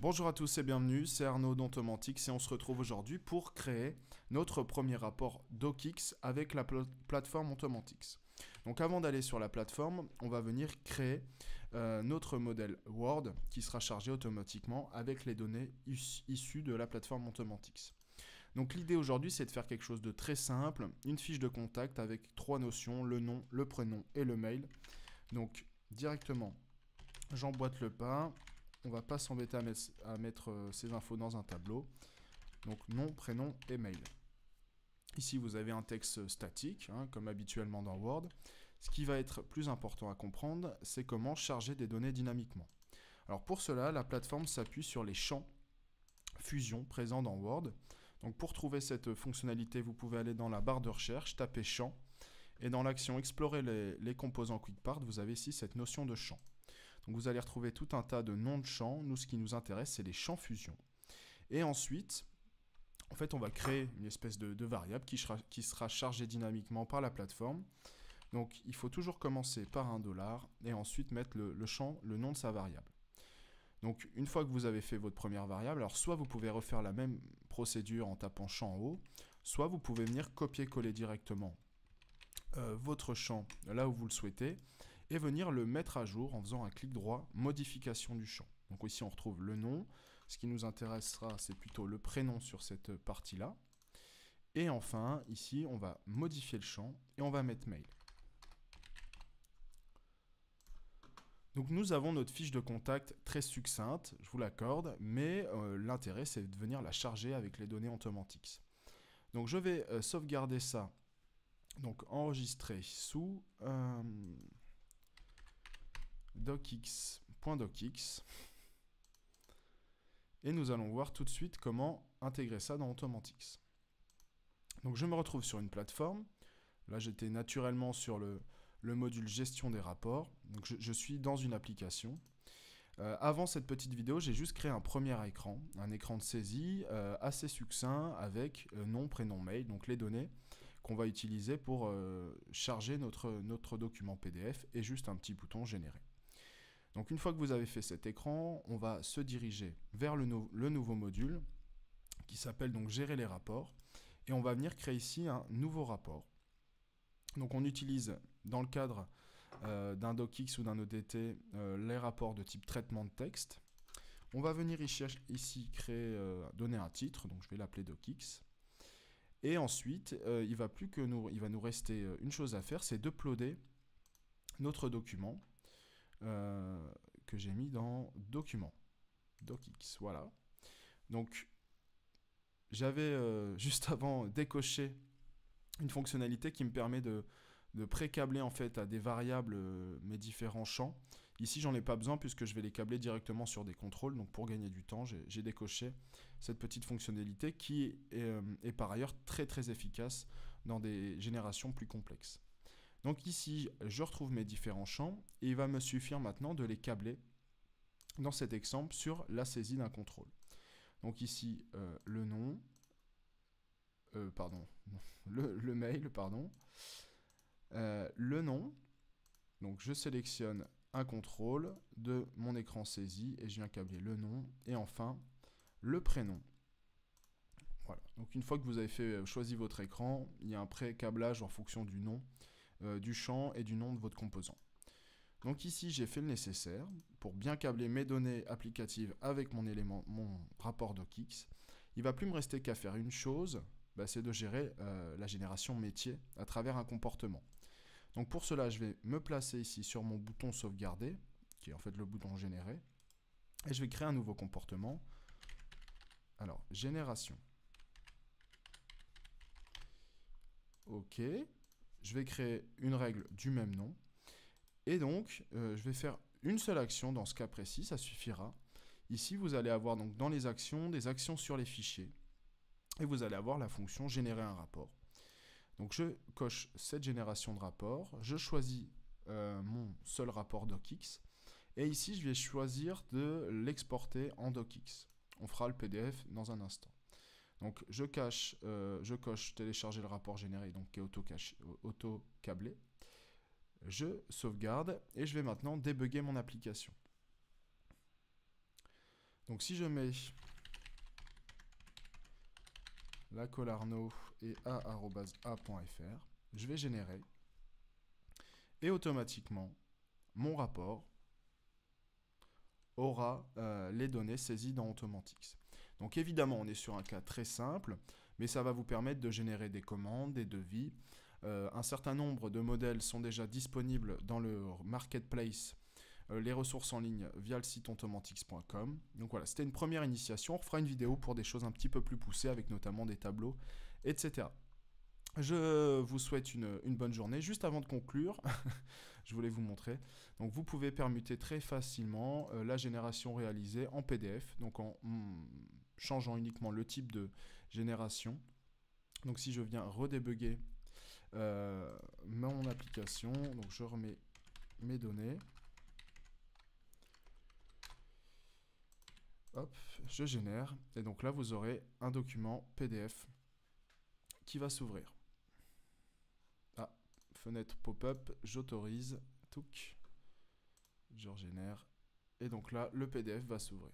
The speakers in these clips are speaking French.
Bonjour à tous et bienvenue, c'est Arnaud d'Ontomantix et on se retrouve aujourd'hui pour créer notre premier rapport DocX avec la plateforme Ontomantix. Donc avant d'aller sur la plateforme, on va venir créer notre modèle Word qui sera chargé automatiquement avec les données issues de la plateforme Ontomantix. Donc l'idée aujourd'hui c'est de faire quelque chose de très simple, une fiche de contact avec trois notions, le nom, le prénom et le mail. Donc directement j'emboîte le pas. On va pas s'embêter à mettre ces infos dans un tableau. Donc nom, prénom et mail. Ici, vous avez un texte statique, comme habituellement dans Word. Ce qui va être plus important à comprendre, c'est comment charger des données dynamiquement. Alors pour cela, la plateforme s'appuie sur les champs Fusion présents dans Word. Donc pour trouver cette fonctionnalité, vous pouvez aller dans la barre de recherche, taper champ. Et dans l'action explorer les composants QuickPart, vous avez ici cette notion de champ. Donc vous allez retrouver tout un tas de noms de champs. Nous, ce qui nous intéresse, c'est les champs fusion. Et ensuite, en fait, on va créer une espèce de variable qui sera chargée dynamiquement par la plateforme. Donc il faut toujours commencer par un $, et ensuite mettre le champ, le nom de sa variable. Donc une fois que vous avez fait votre première variable, alors soit vous pouvez refaire la même procédure en tapant champ en haut, soit vous pouvez venir copier-coller directement votre champ là où vous le souhaitez et venir le mettre à jour en faisant un clic droit modification du champ. Donc ici on retrouve le nom, ce qui nous intéressera c'est plutôt le prénom sur cette partie là, et enfin ici on va modifier le champ et on va mettre mail. Donc nous avons notre fiche de contact très succincte, je vous l'accorde, mais l'intérêt c'est de venir la charger avec les données Ontomantix. Donc je vais sauvegarder ça. Donc enregistrer sous docx.docx et nous allons voir tout de suite comment intégrer ça dans Ontomantix. Donc je me retrouve sur une plateforme. Là j'étais naturellement sur le module gestion des rapports. Donc je suis dans une application. Avant cette petite vidéo, j'ai juste créé un premier écran, un écran de saisie assez succinct avec nom, prénom, mail, donc les données qu'on va utiliser pour charger notre document PDF et juste un petit bouton générer. Donc une fois que vous avez fait cet écran, on va se diriger vers le nouveau module qui s'appelle donc gérer les rapports et on va venir créer ici un nouveau rapport. Donc on utilise dans le cadre d'un DocX ou d'un ODT les rapports de type traitement de texte. On va venir ici créer, donner un titre, donc je vais l'appeler DocX. Et ensuite, il va nous rester une chose à faire, c'est d'uploader notre document que j'ai mis dans Documents, DocX, voilà. Donc, j'avais juste avant décoché une fonctionnalité qui me permet de pré-câbler en fait à des variables mes différents champs. Ici, j'en ai pas besoin puisque je vais les câbler directement sur des contrôles. Donc, pour gagner du temps, j'ai décoché cette petite fonctionnalité qui est par ailleurs très très efficace dans des générations plus complexes. Donc ici, je retrouve mes différents champs et il va me suffire maintenant de les câbler dans cet exemple sur la saisie d'un contrôle. Donc ici, le nom, le mail, pardon, le nom, donc je sélectionne un contrôle de mon écran saisi et je viens câbler le nom et enfin le prénom. Voilà, donc une fois que vous avez choisi votre écran, il y a un pré-câblage en fonction du nom, du champ et du nom de votre composant. Donc ici j'ai fait le nécessaire pour bien câbler mes données applicatives avec mon rapport DocX. Il ne va plus me rester qu'à faire une chose, c'est de gérer la génération métier à travers un comportement. Donc pour cela, je vais me placer ici sur mon bouton sauvegarder, qui est en fait le bouton générer, et je vais créer un nouveau comportement. Alors, génération. OK. Je vais créer une règle du même nom. Et donc, je vais faire une seule action dans ce cas précis, ça suffira. Ici, vous allez avoir donc dans les actions, des actions sur les fichiers. Et vous allez avoir la fonction générer un rapport. Donc je coche cette génération de rapport, je choisis mon seul rapport DocX, et ici je vais choisir de l'exporter en DocX. On fera le PDF dans un instant. Donc je coche télécharger le rapport généré, donc qui est auto-câblé. Je sauvegarde et je vais maintenant débugger mon application. Donc si je mets lacolarno et a@a.fr, je vais générer et automatiquement mon rapport aura les données saisies dans Automantix. Donc évidemment, on est sur un cas très simple, mais ça va vous permettre de générer des commandes, des devis. Un certain nombre de modèles sont déjà disponibles dans le marketplace, les ressources en ligne via le site automantix.com. Donc voilà, c'était une première initiation. On refera une vidéo pour des choses un petit peu plus poussées, avec notamment des tableaux, etc. Je vous souhaite une bonne journée. Juste avant de conclure, je voulais vous montrer. Donc vous pouvez permuter très facilement la génération réalisée en PDF, donc en changeant uniquement le type de génération. Donc si je viens redébugger mon application, donc je remets mes données. Hop, je génère. Et donc là, vous aurez un document PDF qui va s'ouvrir. Ah, fenêtre pop-up, j'autorise, touc, je régénère, et donc là, le PDF va s'ouvrir.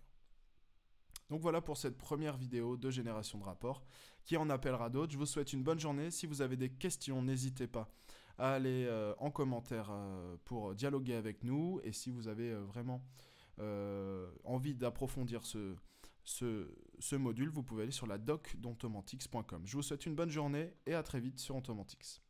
Donc voilà pour cette première vidéo de génération de rapports, qui en appellera d'autres. Je vous souhaite une bonne journée. Si vous avez des questions, n'hésitez pas à aller en commentaire pour dialoguer avec nous, et si vous avez vraiment envie d'approfondir ce module, vous pouvez aller sur la doc d'Automantix.com. Je vous souhaite une bonne journée et à très vite sur Automantix.